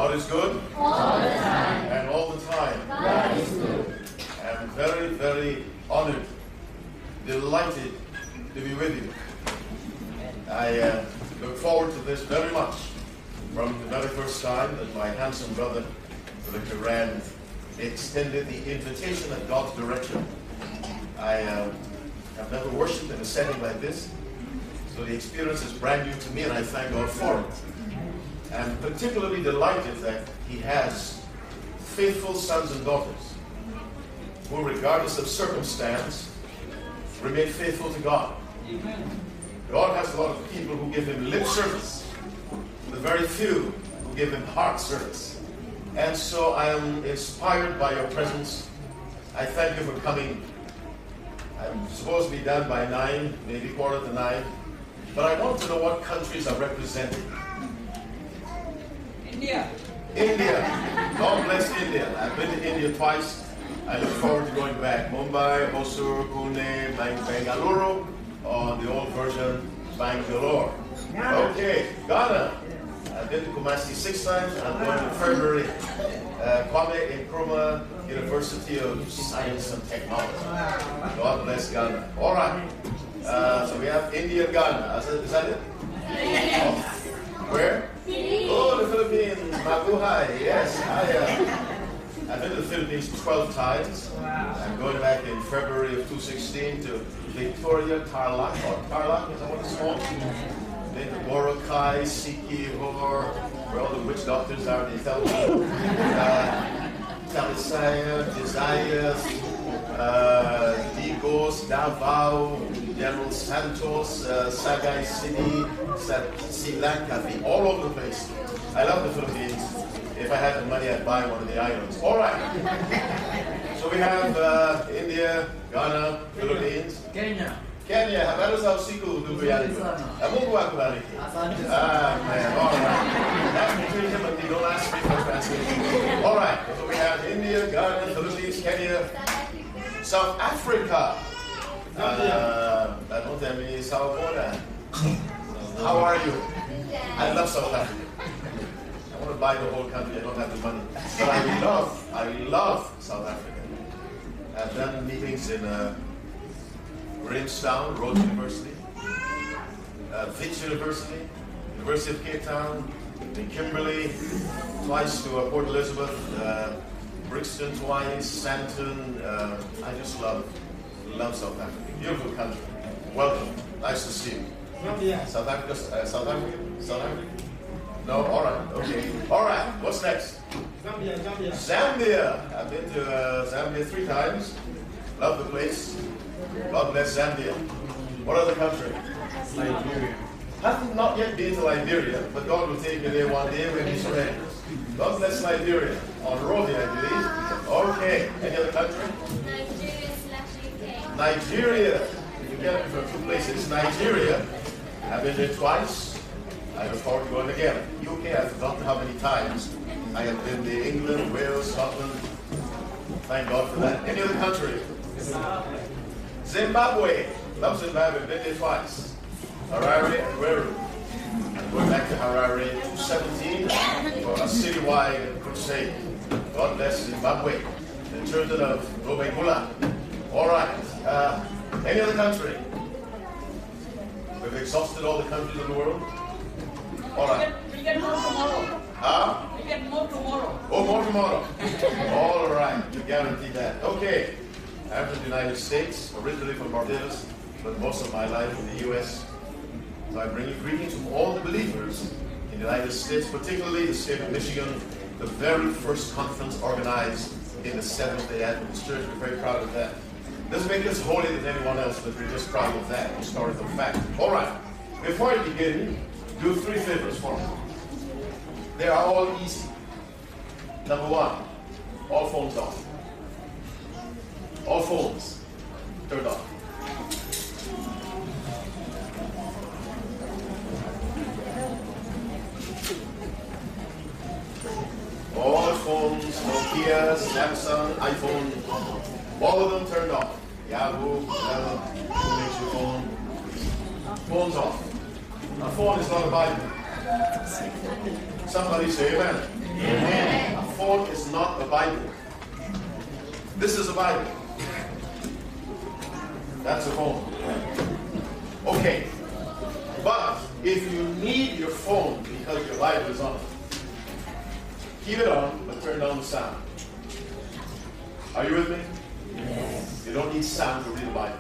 God is good. All the time. And all the time. God is good. I'm very, very honored, delighted to be with you. I look forward to this very much. From the very first time that my handsome brother, Dr. Rand, extended the invitation at God's direction. I have never worshipped in a setting like this, so the experience is brand new to me, and I thank God for it. I'm particularly delighted that He has faithful sons and daughters who, regardless of circumstance, remain faithful to God. God has a lot of people who give Him lip service, the very few who give Him heart service. And so I am inspired by your presence. I thank you for coming. I'm supposed to be done by 9, maybe 8:45, but I want to know what countries are represented. India. India. God bless India. I've been to India twice. I look forward to going back. Mumbai, Hosur, Pune, Bangalore, or the old version, Bangalore. Okay, Ghana. I've been to Kumasi 6 times. I'm going in February. Kwame Nkrumah University of Science and Technology. God bless Ghana. All right. So we have India and Ghana. Is that it? Oh. Where? Oh, the Philippines. Mabuhay. Yes. I've been to the Philippines 12 times. I'm going back in February of 2016 to Victoria, Tarlac. Or Tarlac, is that what it's called? Then to Boracay, Siquijor, where all the witch doctors are, they tell me. Talisaya, Desires, Digos, Davao, General Santos, Sagay City, Silanka, all over the place. I love the Philippines. If I had the money, I'd buy one of the islands. All right. So we have India, Ghana, Philippines. Kenya. Kenya, habari za usiku ndugu yangu. Mungu akubariki. Man, all right. That's between him and me. Don't ask me for translation. All right. So we have India, Ghana, Philippines, Kenya, South Africa. I don't tell me Salvador. How are you? I love South Africa. I want to buy the whole country. I don't have the money. But I love South Africa. I've done meetings in Grahamstown, Rhodes University, Wits University, University of Cape Town, in Kimberley, twice to Port Elizabeth, Brixton twice, Sandton. I just love South Africa. Beautiful country. Welcome. Nice to see you. South Africa? South Africa? No? All right. Okay. All right. What's next? Zambia. I've been to Zambia 3 times. Love the place. God bless Zambia. What other country? Nigeria. Have not yet been to Liberia, but God will take me there one day when He surrenders. God bless Liberia. On Rodi, I believe. Okay. Any other country? Nigeria/UK. Nigeria. You get me from 2 places. Nigeria. I've been there twice. I look forward to going again. UK, I've forgotten how many times. I have been to England, Wales, Scotland. Thank God for that. Any other country? Zimbabwe. Love Zimbabwe. Been there twice. Harare and Weru. I'm going back to Harare in 2017 for a citywide crusade. God bless Zimbabwe. The children of Dobegula. All right. Any other country? We've exhausted all the countries in the world. All right. We get more tomorrow. Huh? We get more tomorrow. Oh, more tomorrow. All right. You guarantee that. Okay. I'm from the United States, originally from Barbados, but most of my life in the U.S. So I bring you greetings from all the believers in the United States, particularly the state of Michigan, the very first conference organized in the Seventh-day Adventist Church. We're very proud of that. Doesn't make us holier than anyone else, but we're just proud of that historical fact. All right. Before I begin, do 3 favors for me. They are all easy. Number 1, all phones off. All phones turned off. All phones, Nokia, Samsung, iPhone, all of them turned off. Yahoo, whatever, who makes your phone? Phone's off. A phone is not a Bible. Somebody say amen. Amen. A phone is not a Bible. This is a Bible. That's a phone. Okay. But if you need your phone because your Bible is on it, keep it on, but turn down the sound. Are you with me? Yes. You don't need sound to read the Bible.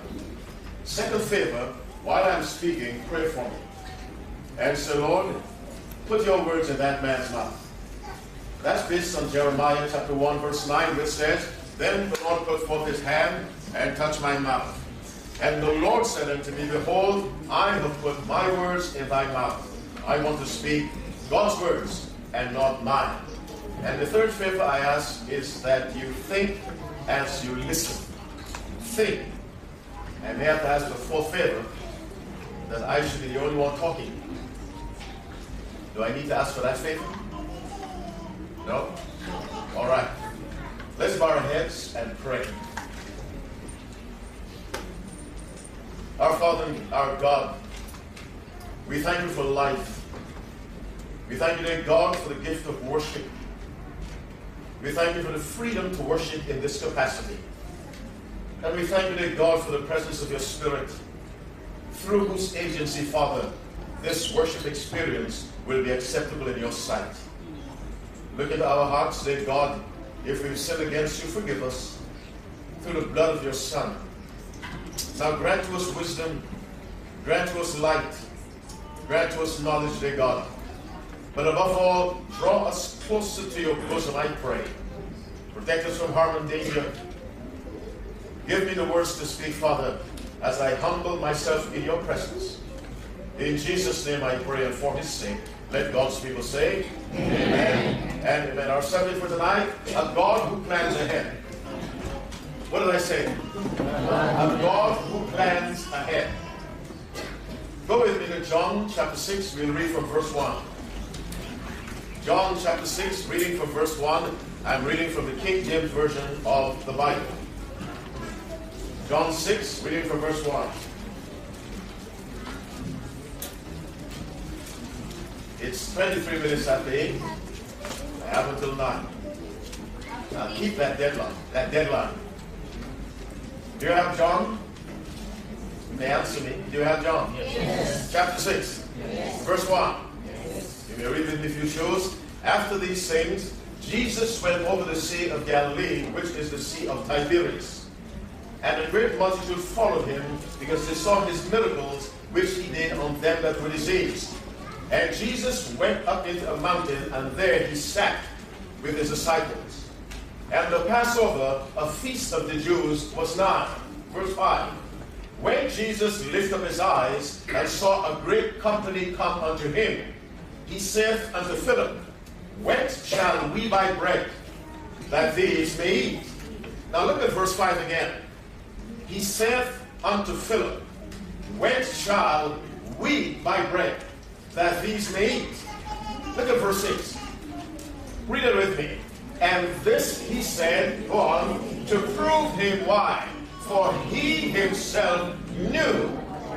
Second favor, while I'm speaking, pray for me. And say, Lord, put your words in that man's mouth. That's based on Jeremiah chapter 1, verse 9, which says, Then the Lord put forth his hand and touched my mouth. And the Lord said unto me, Behold, I have put my words in thy mouth. I want to speak God's words and not mine. And the third favor I ask is that you think as you listen. Think. And may I have to ask the fourth favor, that I should be the only one talking. Do I need to ask for that favor? No? All right. Let's bow our heads and pray. Our Father, our God, we thank you for life. We thank you, dear God, for the gift of worship. We thank you for the freedom to worship in this capacity. And we thank you, dear God, for the presence of your Spirit, through whose agency, Father, this worship experience will be acceptable in your sight. Look at our hearts, dear God. If we've sinned against you, forgive us through the blood of your Son. Now grant to us wisdom, grant to us light, grant to us knowledge, dear God. But above all, draw us closer to your bosom, I pray. Protect us from harm and danger. Give me the words to speak, Father, as I humble myself in your presence. In Jesus' name I pray, and for his sake, let God's people say, Amen. And amen. Our subject for tonight, a God who plans ahead. What did I say? A God who plans ahead. Go with me to John chapter 6. We'll read from verse 1. John chapter 6, reading from verse 1. I'm reading from the King James Version of the Bible. John 6, reading from verse 1. It's 23 minutes after 8. I have until 9. Now keep that deadline. Do you have John? You may answer me. Do you have John? Yes. Chapter 6. Yes. Verse 1. Yes. You may read it if you choose. After these things, Jesus went over the Sea of Galilee, which is the Sea of Tiberias. And a great multitude followed him, because they saw his miracles, which he did on them that were diseased. And Jesus went up into a mountain, and there he sat with his disciples. And the Passover, a feast of the Jews, was nigh. Verse 5. When Jesus lifted up his eyes, and saw a great company come unto him, he saith unto Philip, Whence shall we buy bread, that these may eat? Now look at verse 5 again. He saith unto Philip, Whence shall we buy bread, that these may eat? Look at verse 6. Read it with me. And this he said, go on, to prove him why. For he himself knew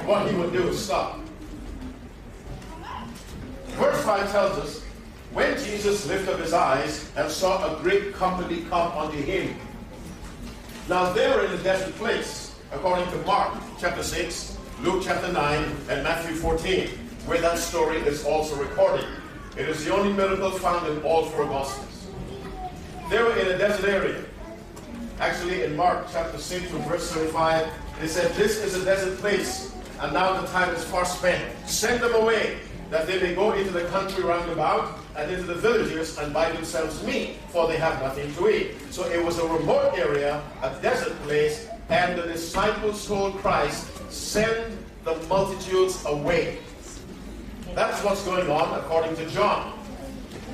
what he would do. Stop. Verse 5 tells us, when Jesus lifted up his eyes and saw a great company come unto him. Now they were in a desert place, according to Mark chapter 6, Luke chapter 9, and Matthew 14, where that story is also recorded. It is the only miracle found in all four Gospels. They were in a desert area. Actually, in Mark chapter 6, from verse 35, they said, This is a desert place, and now the time is far spent. Send them away, that they may go into the country round about, and into the villages, and buy themselves meat, for they have nothing to eat. So it was a remote area, a desert place, and the disciples told Christ, Send the multitudes away. That's what's going on according to John.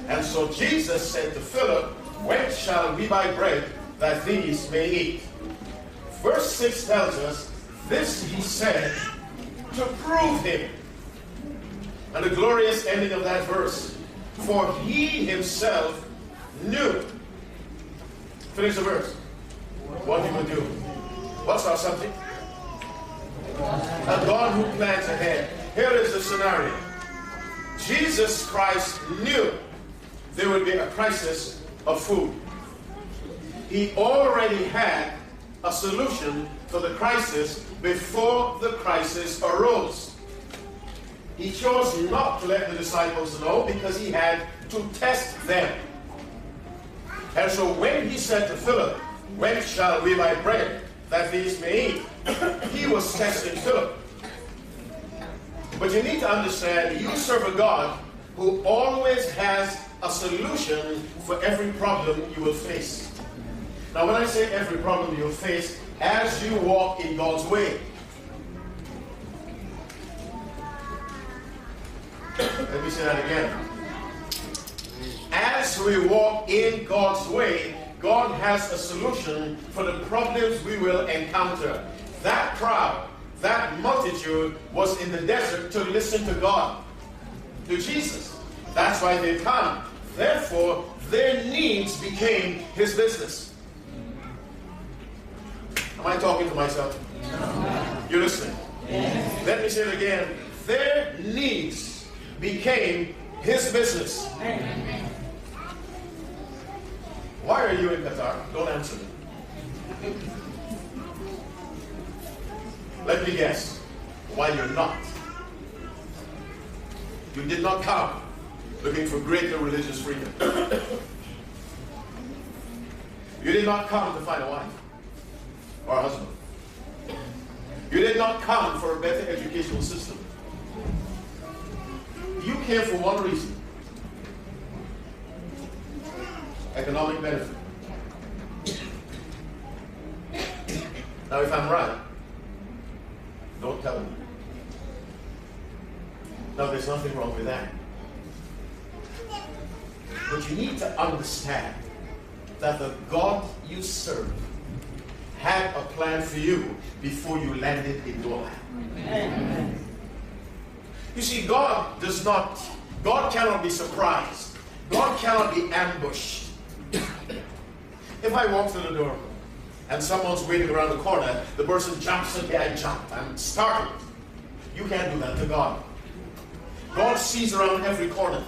And so Jesus said to Philip, Whence shall we buy bread, that these may eat? Verse 6 tells us, this he said to prove him. And the glorious ending of that verse, for he himself knew. Finish the verse. What he would do. What's our subject? A God who plans ahead. Here is the scenario. Jesus Christ knew there would be a crisis of food. He already had a solution for the crisis before the crisis arose. He chose not to let the disciples know because he had to test them. And so when he said to Philip, "When shall we buy bread that these may eat?" he was testing Philip. But you need to understand, you serve a God who always has a solution for every problem you will face. Now when I say every problem you'll face, as you walk in God's way. Let me say that again. As we walk in God's way, God has a solution for the problems we will encounter. That crowd, that multitude was in the desert to listen to God, to Jesus. That's why they come. Therefore, their needs became his business. Am I talking to myself? No. You're listening? Yes. Let me say it again. Their needs became his business. Amen. Why are you in Qatar? Don't answer me. Let me guess. Why you're not. You did not come looking for greater religious freedom. You did not come to find a wife or a husband. You did not come for a better educational system. You came for one reason: economic benefit. Now, if I'm right, don't tell me. Now, there's nothing wrong with that. But you need to understand that the God you serve had a plan for you before you landed in your land. Amen. You see, God cannot be surprised. God cannot be ambushed. If I walk through the door and someone's waiting around the corner, the person jumps and I jump. I'm startled. You can't do that to God. God sees around every corner.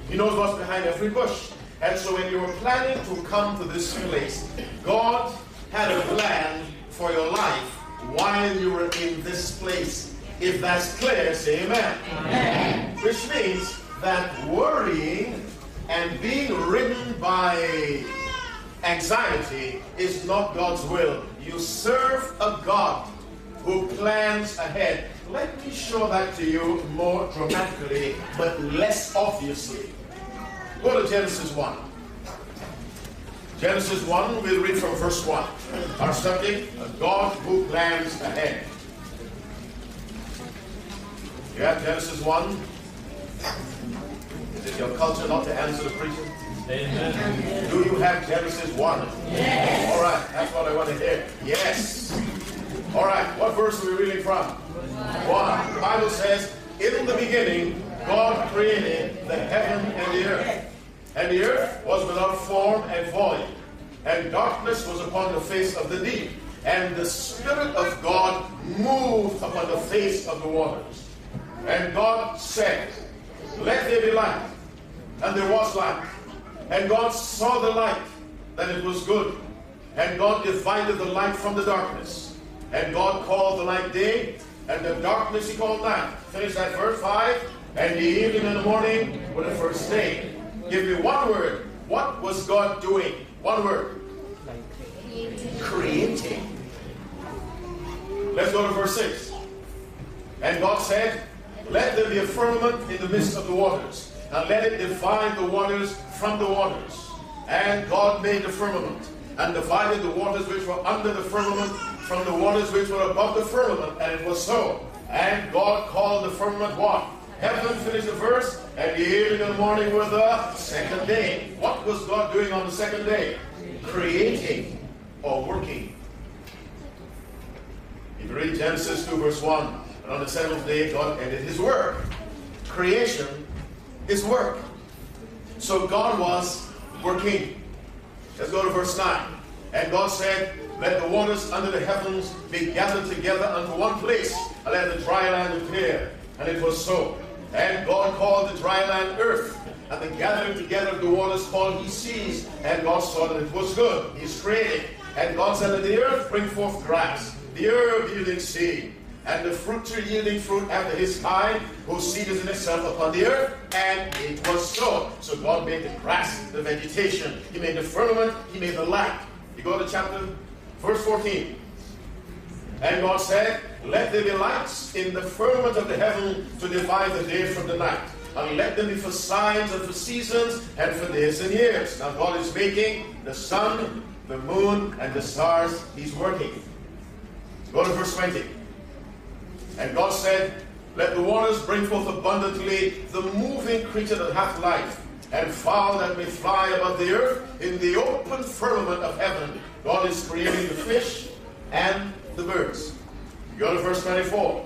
He knows what's behind every bush. And so when you were planning to come to this place, God had a plan for your life while you were in this place. If that's clear, say amen. Amen. Which means that worrying and being ridden by anxiety is not God's will. You serve a God who plans ahead. Let me show that to you more dramatically, but less obviously. Go to Genesis 1. Genesis 1, we'll read from verse 1. Our subject, a God who plans ahead. You have Genesis 1. Is it your culture not to answer the preacher? Amen. Do you have Genesis 1? Yes. All right, that's what I want to hear. Yes. All right, what verse are we reading from? 1. The Bible says, in the beginning, God created the heaven and the earth. And the earth was without form and void, and darkness was upon the face of the deep. And the Spirit of God moved upon the face of the waters. And God said, let there be light. And there was light. And God saw the light, that it was good. And God divided the light from the darkness. And God called the light day, and the darkness he called night. Finish that verse 5. And the evening and the morning were the first day. Give me one word. What was God doing? One word. Creating. Let's go to verse 6. And God said, let there be a firmament in the midst of the waters, and let it divide the waters from the waters. And God made the firmament, and divided the waters which were under the firmament from the waters which were above the firmament. And it was so. And God called the firmament what? Heaven. Finish the verse. And the evening and the morning were the second day. What was God doing on the second day? Creating or working. If you read Genesis 2 verse 1, and on the seventh day God ended his work. Creation is work. So God was working. Let's go to verse 9. And God said, let the waters under the heavens be gathered together unto one place, and let the dry land appear. And it was so. And God called the dry land earth, and the gathering together of the waters called he seas. And God saw that it was good. He's creating. And God said, let the earth bring forth grass, the herb yielding seed, and the fruit tree yielding fruit after his kind, whose seed is in itself upon the earth. And it was so. So God made the grass, the vegetation. He made the firmament. He made the light. You go to verse 14. And God said, let there be lights in the firmament of the heaven to divide the day from the night. And let them be for signs and for seasons and for days and years. Now God is making the sun, the moon, and the stars. He's working. Go to verse 20. And God said, let the waters bring forth abundantly the moving creature that hath life, and fowl that may fly above the earth in the open firmament of heaven. God is creating the fish and the birds. Go to verse 24.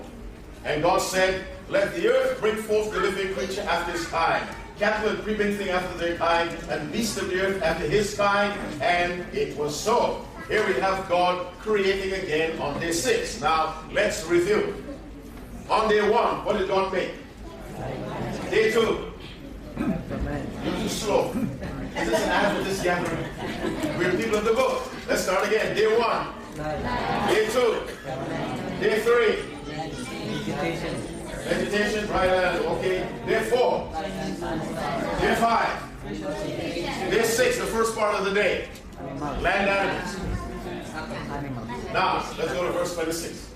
And God said, let the earth bring forth the living creature after his kind, cattle and creeping thing after their kind, and beast of the earth after his kind. And it was so. Here we have God creating again on day 6. Now, let's review. On day 1, what did God make? Day 2. You're too slow. This is an ad for this gathering. We're people of the book. Let's start again. Day 1. Day 2. Day 3. Vegetation, dry land. Okay. Day 4. Day 5. Day 6, the first part of the day. Land animals. Now, let's go to verse 26.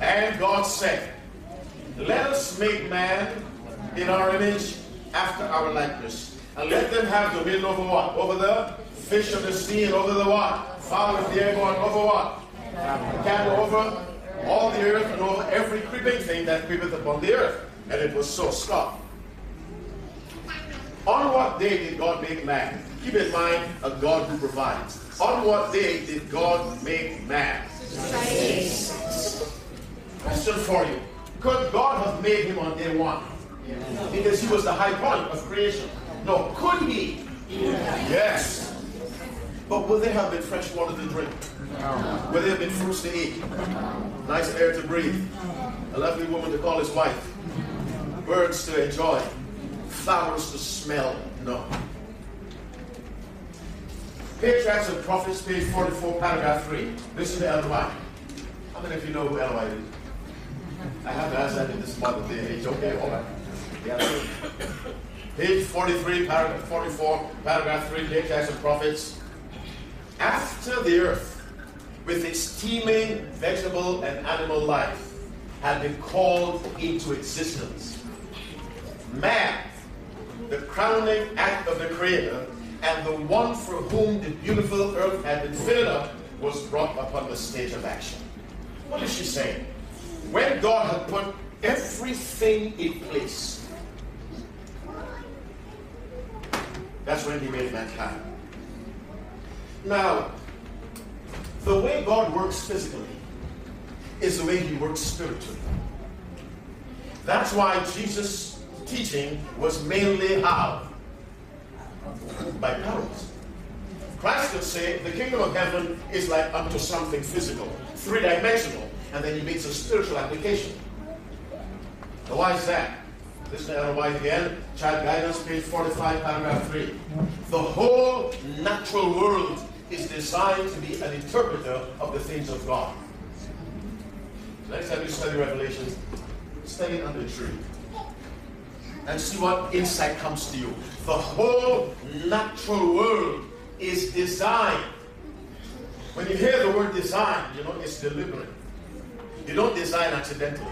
And God said, let us make man in our image after our likeness, and let them have dominion over what? Over the fish of the sea, and over the what? Fowl of the air, and over what? Cattle, over all the earth, and over every creeping thing that creepeth upon the earth. And it was so. Stop. On what day did God make man? Keep in mind, a God who provides. On what day did God make man? Question for you. Could God have made him on day 1? Because he was the high point of creation. No. Could he? Yes. But would there have been fresh water to drink? Would there have been fruits to eat? Nice air to breathe? A lovely woman to call his wife? Birds to enjoy? Flowers to smell? No. Patriarchs and Prophets, page 44, paragraph 3. Listen to Ellen White. How many of you know who Ellen White is? I have to ask that in this Mother's Day age. Okay, all right. Yeah. Page 43, paragraph 44, paragraph 3, Patriarchs and Prophets. After the earth, with its teeming vegetable and animal life, had been called into existence, man, the crowning act of the Creator, and the one for whom the beautiful earth had been fitted up, was brought upon the stage of action. What is she saying? When God had put everything in place, that's when he made mankind. Now, the way God works physically is the way he works spiritually. That's why Jesus' teaching was mainly how? By parables. Christ could say the kingdom of heaven is like unto something physical, three-dimensional, and then he makes a spiritual application. Now why is that? Listen to Ellen White again, Child Guidance, page 45, paragraph 3. The whole natural world is designed to be an interpreter of the things of God. Next time you study Revelation, study it under the tree and see what insight comes to you. The whole natural world is designed. When you hear the word design, you know it's deliberate. You don't design accidentally.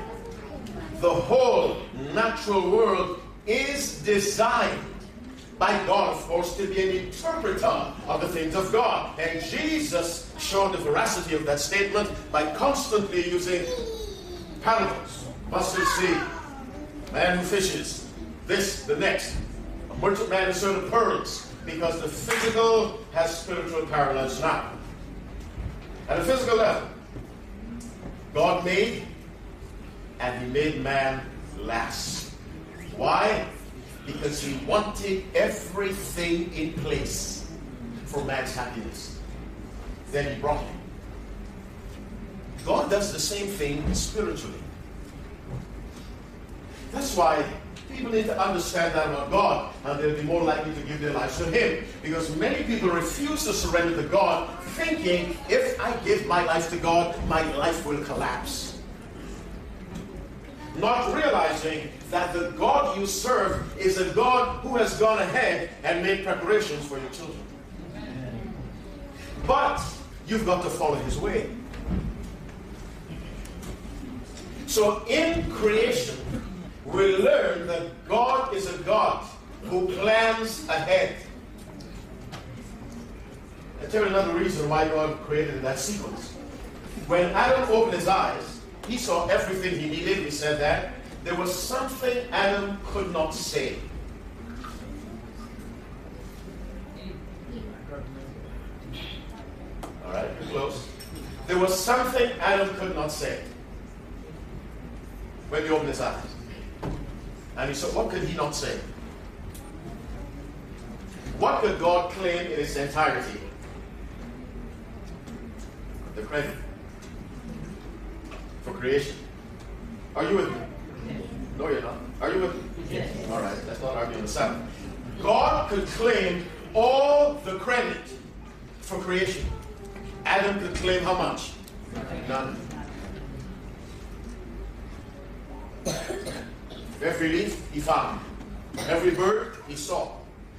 The whole natural world is designed by God, of course, to be an interpreter of the things of God. And Jesus showed the veracity of that statement by constantly using parables. Mustard seed, man who fishes, this, the next. A merchant man in search of pearls, because the physical has spiritual parallels now. At a physical level, God made, and he made man last. Why? Because he wanted everything in place for man's happiness. Then he brought him. God does the same thing spiritually. That's why People need to understand that about God, and they'll be more likely to give their lives to Him. Because many people refuse to surrender to God, thinking, if I give my life to God, my life will collapse. Not realizing that the God you serve is a God who has gone ahead and made preparations for your children. But you've got to follow His way. So in creation, we learn that God is a God who plans ahead. I'll tell you another reason why God created that sequence. When Adam opened his eyes, he saw everything he needed. He said that there was something Adam could not say. All right, you're close. There was something Adam could not say when he opened his eyes. And he said, what could he not say? What could God claim in its entirety? The credit for creation. Are you with me? No, you're not. Are you with me? Yes. All right, let's not argue on the Sabbath. God could claim all the credit for creation. Adam could claim how much? None. Every leaf he found. Every bird he saw.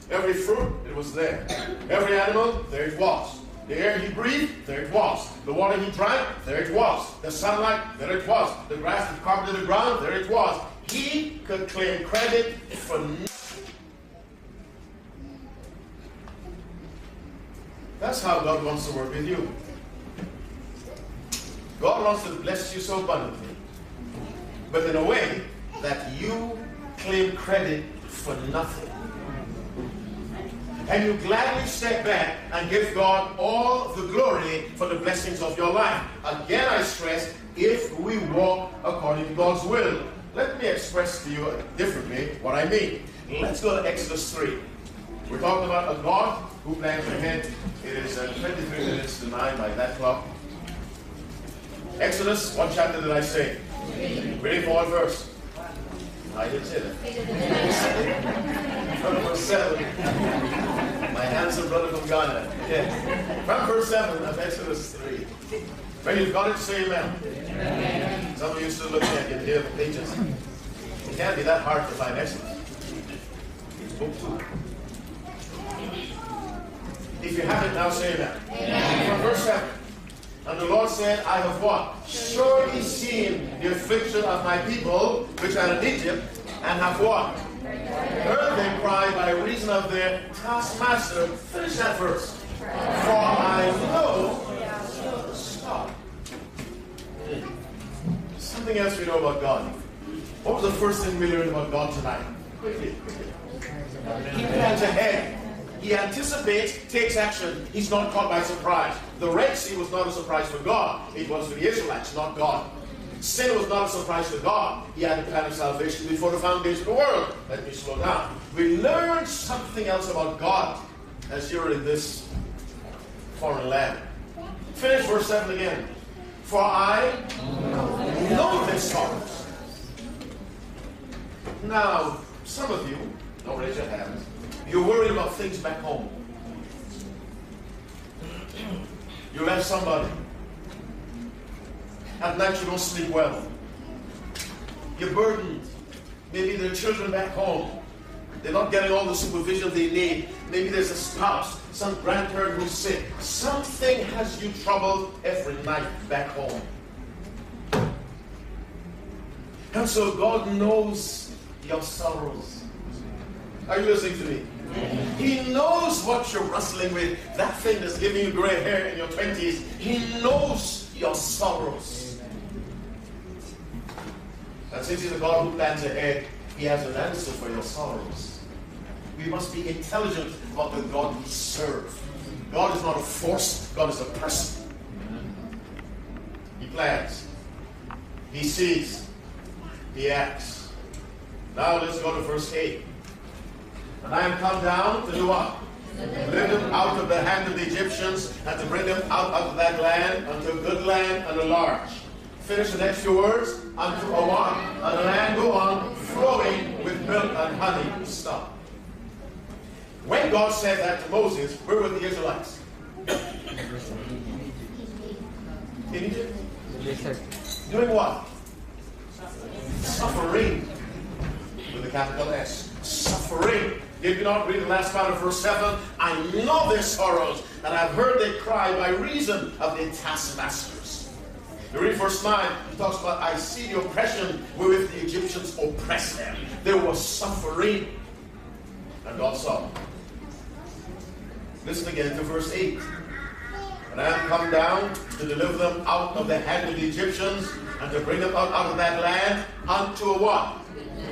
Every fruit, it was there. Every animal, there it was. The air he breathed, there it was. The water he drank, there it was. The sunlight, there it was. The grass that carpeted the ground, there it was. He could claim credit for nothing. That's how God wants to work with you. God wants to bless you so abundantly, but in a way that you claim credit for nothing. And you gladly step back and give God all the glory for the blessings of your life. Again, I stress, if we walk according to God's will. Let me express to you differently what I mean. Let's go to Exodus 3. We're talking about a God who plans ahead. It is 23 minutes to 9 by that clock. Exodus, what chapter did I say? Ready for what verse? I didn't say that. From verse 7. My handsome brother from Ghana. Yes. From verse 7 of Exodus 3. When you've got it, say amen. Amen. Some of you still looking at it here, the pages. It can't be that hard to find Exodus. It's book 2. If you have it now, say amen. Amen. From verse 7. And the Lord said, I have what? Surely seen the affliction of my people, which are in Egypt, and have what? Heard their cry by reason of their taskmaster. Finish that verse. For I know. Stop. Something else we know about God. What was the first thing we learned about God tonight? Quickly. He plans ahead. He anticipates, takes action. He's not caught by surprise. The Red Sea was not a surprise for God. It was for the Israelites, not God. Sin was not a surprise to God. He had a plan of salvation before the foundation of the world. Let me slow down. We learned something else about God as you're in this foreign land. Finish verse 7 again. For I know their sorrows. Now, some of you, don't raise your hands, you're worried about things back home. You left somebody. At night you don't sleep well. You're burdened. Maybe there are children back home. They're not getting all the supervision they need. Maybe there's a spouse, some grandparent who's sick. Something has you troubled every night back home. And so God knows your sorrows. Are you listening to me? He knows what you're wrestling with. That thing that's giving you gray hair in your 20s. He knows your sorrows. And since He's a God who plans ahead, He has an answer for your sorrows. We must be intelligent about the God we serve. God is not a force. God is a person. He plans. He sees. He acts. Now let's go to verse 8. And I am come down to do what? Bring them out of the hand of the Egyptians, and to bring them out of that land unto a good land and a large. Finish the next few words. Unto a what? A land, go on, flowing with milk and honey. Stop. When God said that to Moses, where were the Israelites? In Egypt? Doing what? Suffering. With a capital S. Suffering. Did you not read the last part of verse 7? I know their sorrows, and I've heard they cry by reason of their taskmasters. You read verse 9, he talks about, I see the oppression wherewith the Egyptians oppress them. There was suffering. And God saw. Listen again to verse 8. And I am come down to deliver them out of the hand of the Egyptians, and to bring them out of that land unto a what?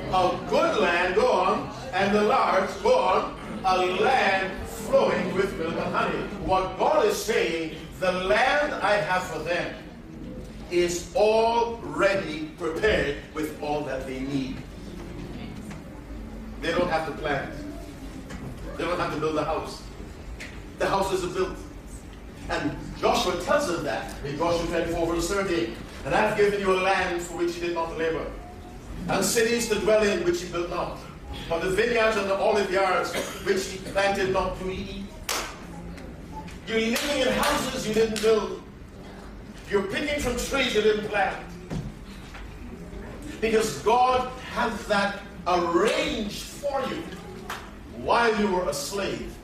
A good land, go on, and the large, go on, a land flowing with milk and honey. What God is saying, the land I have for them is already prepared with all that they need. They don't have to plant. They don't have to build a house. The houses are built. And Joshua tells them that in Joshua 24 verse 13. And I have given you a land for which you did not labor, and cities to dwell in which you built not, of the vineyards and the olive yards which you planted not to eat. You're living in houses you didn't build. You're picking from trees you didn't plant. Because God had that arranged for you while you were a slave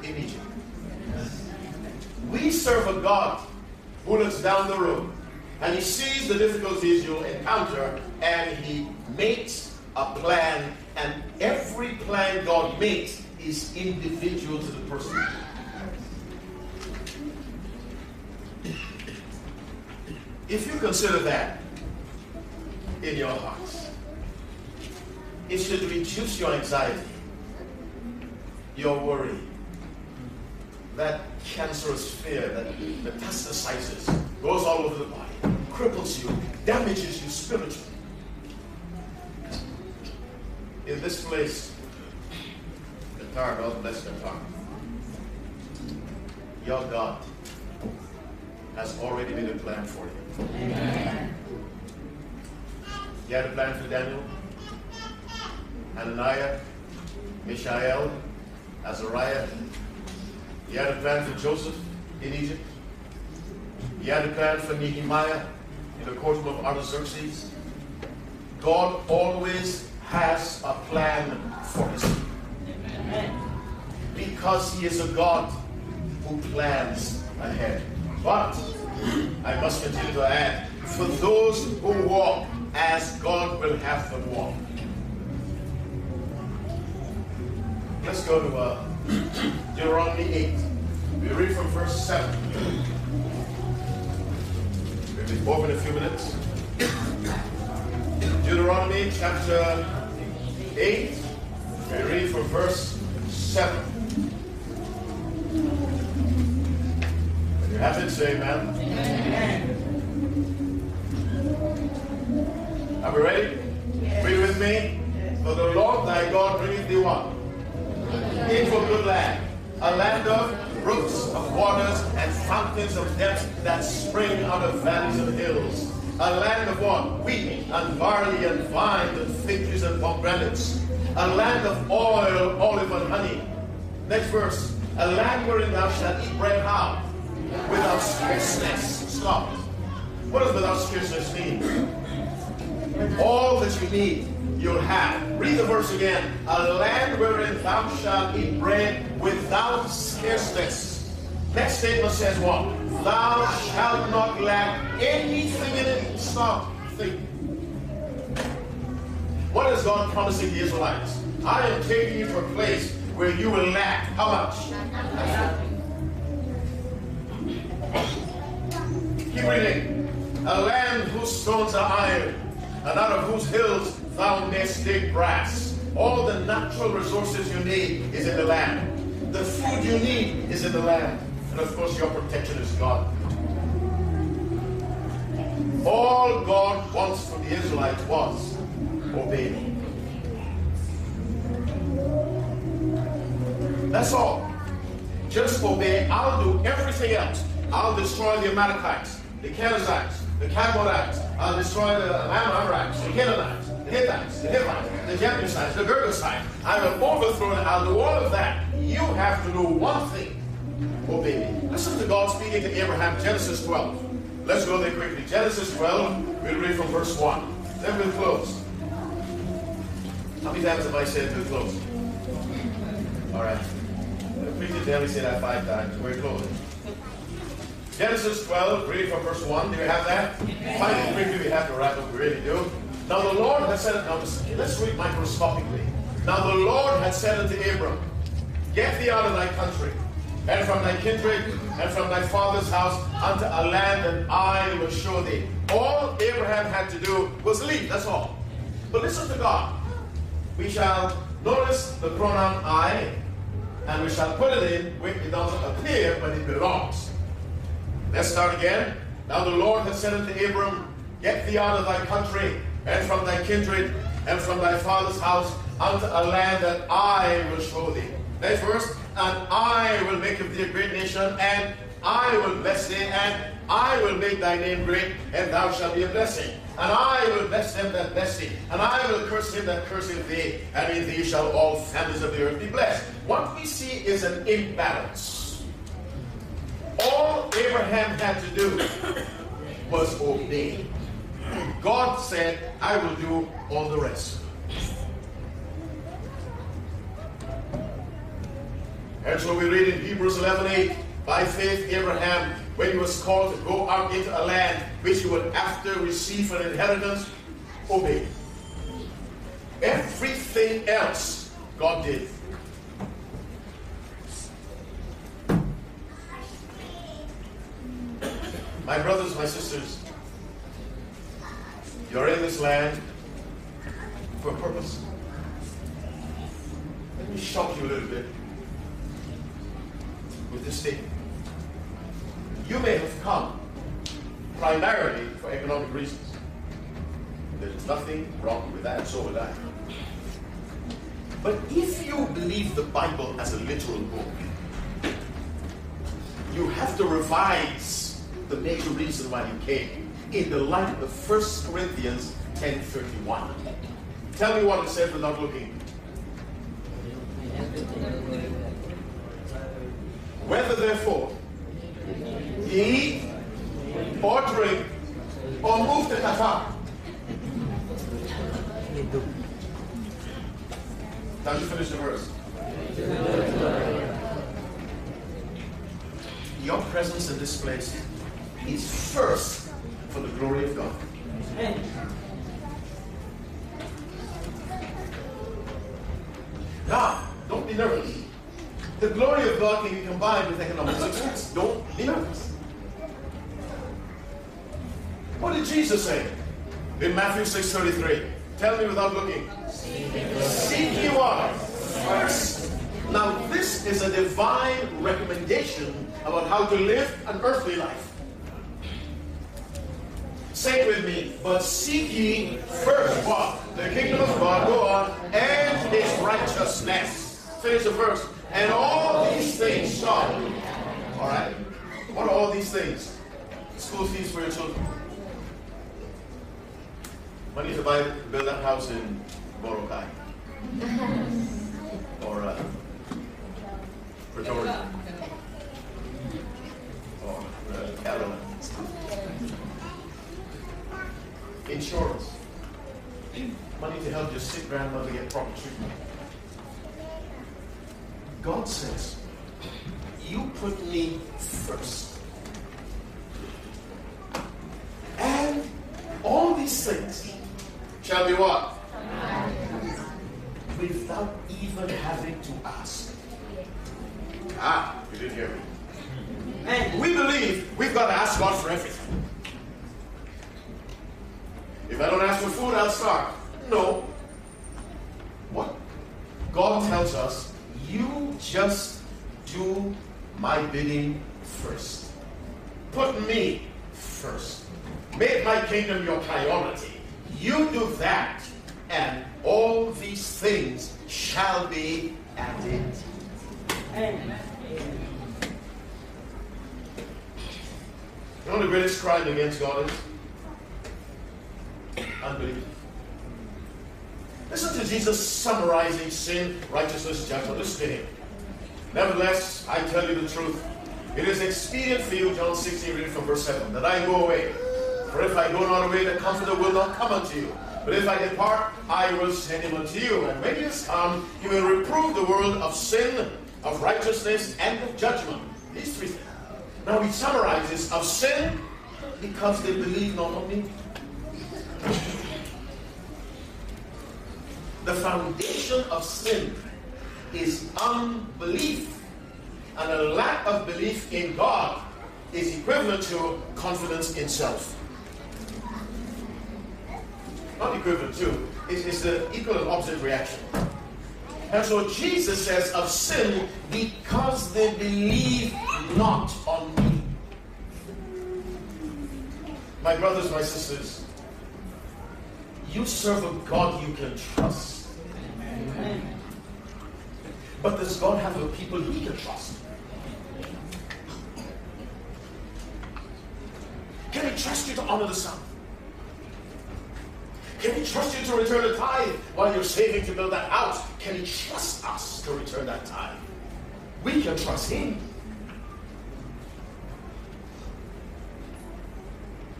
in Egypt. We serve a God who looks down the road and he sees the difficulties you'll encounter and he makes a plan, and every plan God makes is individual to the person. If you consider that in your hearts, it should reduce your anxiety, your worry, that cancerous fear that metastasizes, goes all over the body, cripples you, damages you spiritually. In this place, Qatar, God bless Qatar, your God has already made a plan for you. Amen. He had a plan for Daniel, Hananiah, Mishael, Azariah. He had a plan for Joseph in Egypt. He had a plan for Nehemiah in the courtroom of Artaxerxes. God always has a plan for his people. Because he is a God who plans ahead. But I must continue to add, for those who walk as God will have them walk. Let's go to Deuteronomy 8. We read from verse 7. We'll be over in a few minutes. Deuteronomy chapter 8. We read from verse 7. When you have it, say amen. Amen. Are we ready? Yes. Read with me. For the Lord thy God bringeth thee what? Into a good land, a land of brooks, of waters, and fountains of depths that spring out of valleys and hills. A land of what? Wheat, and barley, and vines, and fig trees, and pomegranates. A land of oil, olive, and honey. Next verse. A land wherein thou shalt eat bread how? Without scarceness. Stop. What does without scarceness mean? All that you need, you'll have. Read the verse again. A land wherein thou shalt eat bread without scarceness. Next statement says what? Thou shalt not lack anything in it. Stop. Think. What is God promising the Israelites? I am taking you to a place where you will lack. How much? Keep reading. A land whose stones are iron, and out of whose hills thou mayst dig brass. All the natural resources you need is in the land. The food you need is in the land. And of course your protection is God. All God wants from the Israelites was obey me. That's all. Just obey. I'll do everything else. I'll destroy the Amalekites, the Kenizzites, the Canaanites. I'll destroy the Amorites, the Canaanites, the Hittites, the Hivites, the Jebusites, the Girgasites. I will overthrow and I'll do all of that. You have to do one thing. Obey me. Listen to God speaking to Abraham, Genesis 12. Let's go there quickly. Genesis 12, we'll read from verse 1. Then we'll close. How many times have I said we'll close? All right. Preacher Daly said that 5 times. We're closing. Genesis 12, read from verse 1. Do you have that? Finally, quickly, we have to wrap up. We really do. Now the Lord had said, now let's read microscopically. Now the Lord had said unto Abram, get thee out of thy country, and from thy kindred, and from thy father's house, unto a land that I will show thee. All Abraham had to do was leave, that's all. But listen to God. We shall notice the pronoun I, and we shall put it in where it doesn't appear when it belongs. Let's start again. Now the Lord has said unto Abram, get thee out of thy country, and from thy kindred, and from thy father's house, unto a land that I will show thee. Next verse, and I will make of thee a great nation, and I will bless thee, and I will make thy name great, and thou shalt be a blessing. And I will bless them that bless thee, and I will curse him that curseth thee, and in thee shall all families of the earth be blessed. What we see is an imbalance. All Abraham had to do was obey. God said, I will do all the rest. And so we read in Hebrews 11:8, by faith Abraham, when he was called to go out into a land which he would after receive an inheritance, obeyed. Everything else God did. My brothers, my sisters, you're in this land for a purpose. Let me shock you a little bit with this statement. You may have come primarily for economic reasons. There's nothing wrong with that, so would I. But if you believe the Bible as a literal book, you have to revise the major reason why you came in the light of 1 Corinthians 10:31. Tell me what it says without looking. Whether therefore ye eat or drink or move to Qatar. Now you finish the verse. Your presence in this place is first for the glory of God. Now, don't be nervous. The glory of God can be combined with economic success. Don't be nervous. What did Jesus say in Matthew 6:33? Tell me without looking. Seek ye what? First. Now this is a divine recommendation about how to live an earthly life. Say it with me. But seek ye first what? The kingdom of God, go on, and his righteousness. Finish the verse. And all these things shall. All right. What are all these things? School fees for your children. Money to build that house in Boracay. Or Pretoria. Or Caroline. Insurance. Money to help your sick grandmother get proper treatment. God says, you put me first. And all these things shall be what? Without even having to ask. You didn't hear me. And we believe we've got to ask God for everything. If I don't ask for food, I'll starve. No. What? God tells us, you just do my bidding first. Put me first. Make my kingdom your priority. You do that, and all these things shall be added. Amen. You know what the greatest crime against God is? unbelief. Listen to Jesus summarizing sin, righteousness, judgment. Listen to him. Nevertheless, I tell you the truth. It is expedient for you, John 16, reading from verse 7, that I go away. For if I go not away, the Comforter will not come unto you. But if I depart, I will send him unto you. And when he is come, he will reprove the world of sin, of righteousness, and of judgment. These three things. Now he summarizes of sin, because they believe not on me. The foundation of sin is unbelief. And a lack of belief in God is equivalent to confidence in self. Not equivalent to, it's the equal and opposite reaction. And so Jesus says of sin, because they believe not on me. My brothers, my sisters, you serve a God you can trust. Amen. But does God have a people he can trust? Can he trust you to honor the Son? Can he trust you to return the tithe while you're saving to build that house? Can he trust us to return that tithe? We can trust him.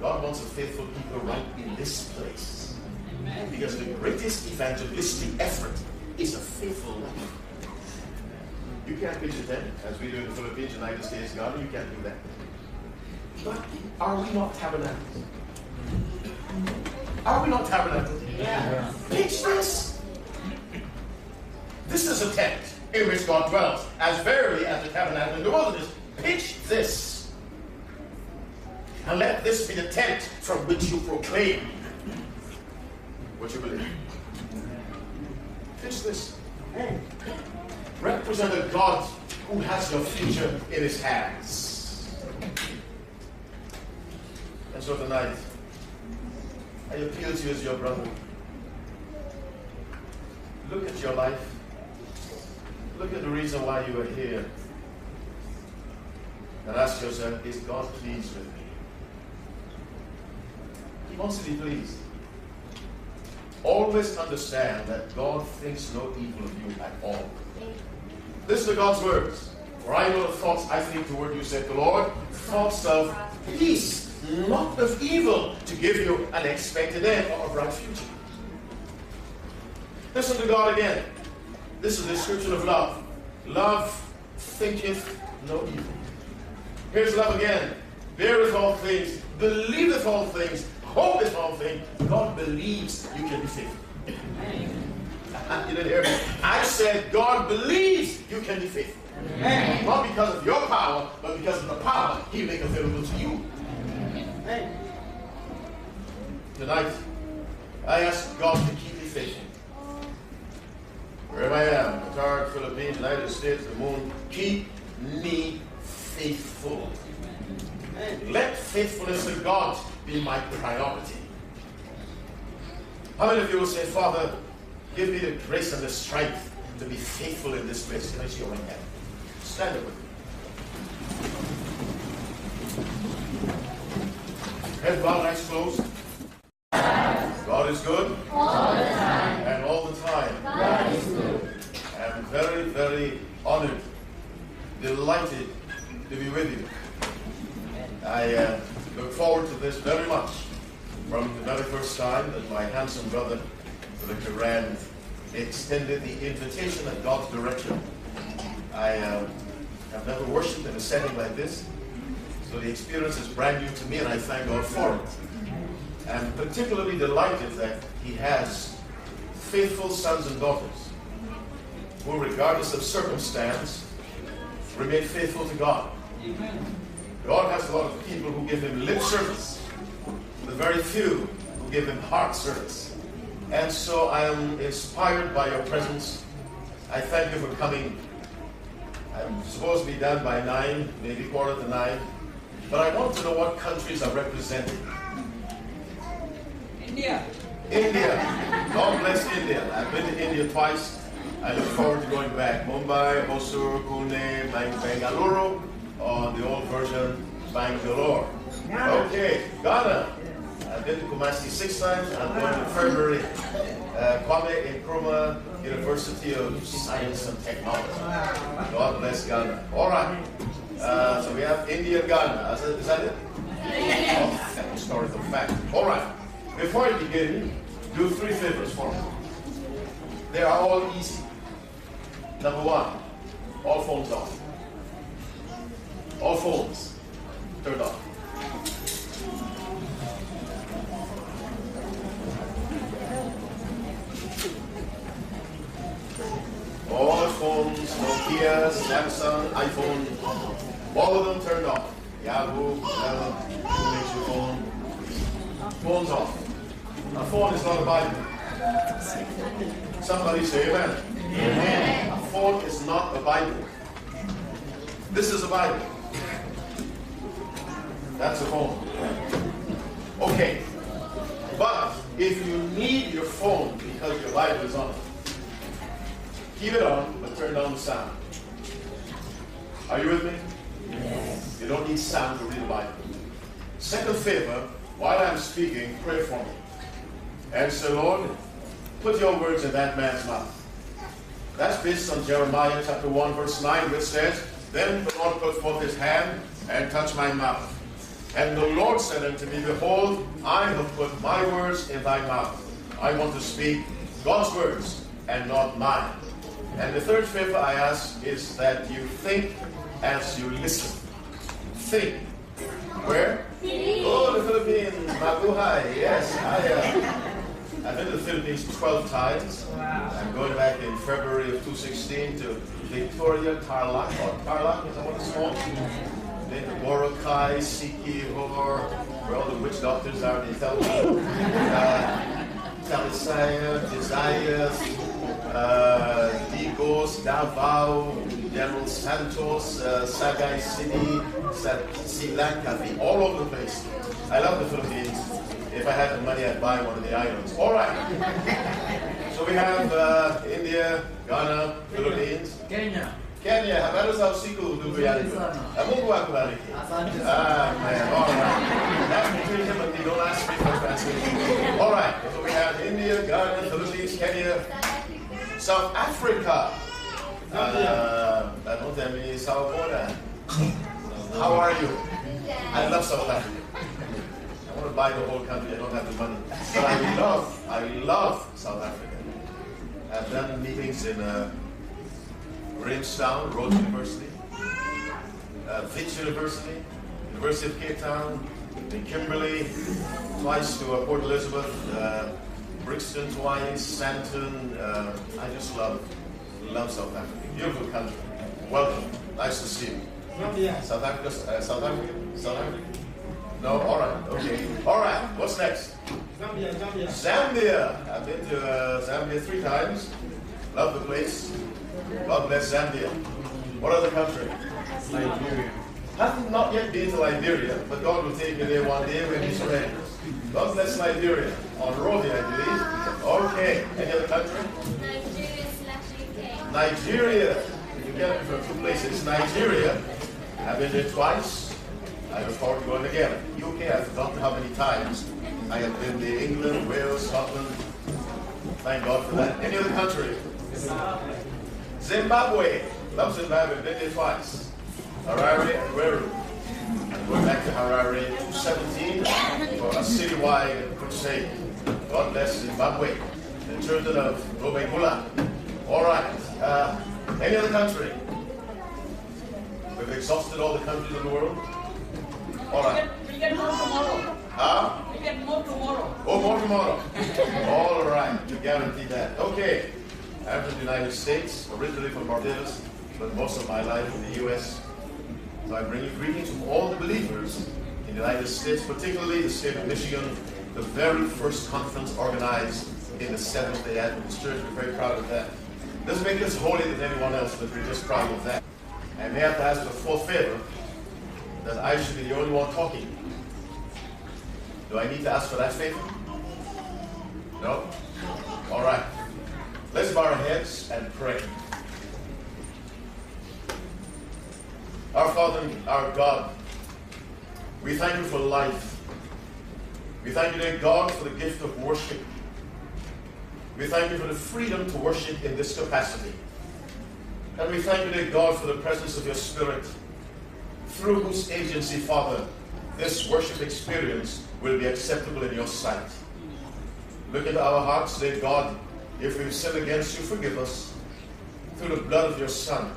God wants a faithful people right in this place. Amen. Because the greatest evangelistic effort is a faithful life. You can't pitch a tent, as we do in the Philippines, United States Garden. You can't do that. But are we not tabernacles? Are we not tabernacles? Yeah. Pitch this. This is a tent in which God dwells, as verily as the tabernacle in the wilderness. Pitch this. And let this be the tent from which you proclaim what you believe. Pitch this. Represent a God who has your future in his hands. And so tonight, I appeal to you as your brother. Look at your life. Look at the reason why you are here. And ask yourself, is God pleased with me? He wants to be pleased. Always understand that God thinks no evil of you at all. Listen to God's words. For I know the thoughts I think toward you, said the Lord, thoughts of peace, not of evil, to give you an expected end or a bright future. Listen to God again. This is the description of love. Love thinketh no evil. Here's love again. Beareth all things, believeth all things, hopeth all things. God believes you can be faithful. You didn't hear me. I said God believes you can be faithful. Amen. Not because of your power, but because of the power he make available to you. Amen. Tonight, I ask God to keep me faithful. Wherever I am, Qatar, Philippines, United States, the moon, keep me faithful. Let faithfulness to God be my priority. How many of you will say, Father, give me the grace and the strength to be faithful in this place? Can I see your right hand? Stand up with me. Head bowed, eyes closed. God is good. All the time. And all the time. God is good. I'm very, very honored, delighted to be with you. I look forward to this very much. From the very first time that my handsome brother, Brother Rand, extended the invitation at God's direction. I have never worshipped in a setting like this, so the experience is brand new to me, and I thank God for it. I'm particularly delighted that he has faithful sons and daughters who, regardless of circumstance, remain faithful to God. God has a lot of people who give him lip service, the very few who give him heart service. And so I am inspired by your presence. I thank you for coming. I'm supposed to be done by 9, maybe 8:45, but I want to know what countries are represented. India. India. God bless India. I've been to India twice. I look forward to going back. Mumbai, Hosur, Pune, Bangalore, or the old version, Bangalore. Okay, Ghana. I've been to Kumasi 6 times. I'm going in February. Kwame Nkrumah University of Science and Technology. God bless Ghana. All right. So we have India and Ghana. Is that it? Oh, that historical fact. All right. Before I begin, do 3 favors for me. They are all easy. Number 1, all phones off. All phones turned off. All phones, Nokia, Samsung, iPhone, all of them turned off. Yahoo, who makes your phone? Phone's off. A phone is not a Bible. Somebody say amen. Amen. A phone is not a Bible. This is a Bible. That's a phone. Okay. But if you need your phone because your Bible is on it, keep it on, but turn down the sound. Are you with me? Yes. You don't need sound to read the Bible. Second favor, while I'm speaking, pray for me. And say, Lord, put your words in that man's mouth. That's based on Jeremiah chapter 1, verse 9, which says, Then the Lord put forth his hand and touched my mouth. And the Lord said unto me, Behold, I have put my words in thy mouth. I want to speak God's words and not mine. And the third favor I ask is that you think as you listen. Think. Where? Oh, the Philippines. Mabuhay. Yes, I've been to the Philippines 12 times. I'm going back in February of 2016 to Victoria, Tarlac, or Tarlac, is that what it's called? Then to Boracay, Siquijor, where all the witch doctors are, they tell me. Talisaya, Desires, Digos, Davao, General Santos, Sagay City, Silanka, all over the place. I love the Philippines. If I had the money, I'd buy one of the islands. All right. So we have India, Ghana, Philippines. Kenya. Kenya, habari za usiku ndugu yangu. Mungu akubariki. Man, all right. That's between him and me. Don't ask me for translation. All right. So we have India, Ghana, Philippines, Kenya, South Africa. I don't tell me South Africa. How are you? I love South Africa. I want to buy the whole country. I don't have the money. But I love South Africa. I've done meetings in Grahamstown, Rhodes University, Wits University, University of Cape Town, in Kimberley, twice to Port Elizabeth, Brixton twice, Sandton. I just love South Africa. Beautiful country. Welcome. Nice to see you. South Africa? South Africa? No? All right. Okay. All right. What's next? Zambia. I've been to Zambia 3 times. Love the place. God bless Zambia. What other country? Nigeria. Have not yet been to Liberia, but God will take me there one day when He's ready. God bless Liberia. On Rodi, I believe. Okay. Any other country? Nigeria/UK. Nigeria. You get it from 2 places. Nigeria. I've been there twice. I look forward to going again. UK, I've forgotten how many times. I have been to England, Wales, Scotland. Thank God for that. Any other country? Zimbabwe. Love Zimbabwe. Been there twice. Harare and Weru. I'm going back to Harare 2017 for a citywide crusade. God bless Zimbabwe. The children of Robegula. All right. Any other country? We've exhausted all the countries in the world. All right. We get more tomorrow. Huh? We get more tomorrow. Oh, more tomorrow. All right. You guarantee that. Okay. I'm from the United States, originally from Barbados, but most of my life in the U.S. So I bring you greetings from all the believers in the United States, particularly the state of Michigan, the very first conference organized in the Seventh-day Adventist Church. We're very proud of that. Doesn't make us holier than anyone else, but we're just proud of that. I may have to ask for 4th favor that I should be the only one talking. Do I need to ask for that favor? No? All right. Let's bow our heads and pray. Our Father, our God, we thank you for life. We thank you, dear God, for the gift of worship. We thank you for the freedom to worship in this capacity. And we thank you, dear God, for the presence of your Spirit, through whose agency, Father, this worship experience will be acceptable in your sight. Look at our hearts, dear God. If we've sinned against you, forgive us through the blood of your Son.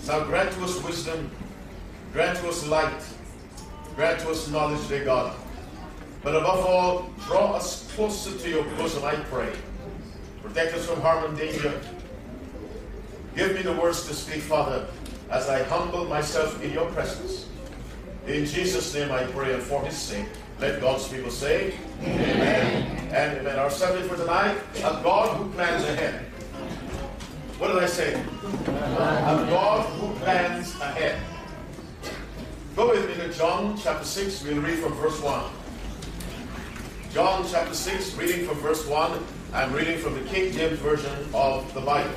Now grant to us wisdom, grant to us light, grant to us knowledge, dear God. But above all, draw us closer to your bosom, I pray. Protect us from harm and danger. Give me the words to speak, Father, as I humble myself in your presence. In Jesus' name I pray, and for his sake, let God's people say, Amen. And amen. Our subject for tonight, a God who plans ahead. What did I say? A God who plans ahead. Go with me to John chapter 6. We'll read from verse 1. John chapter 6, reading from verse 1. I'm reading from the King James Version of the Bible.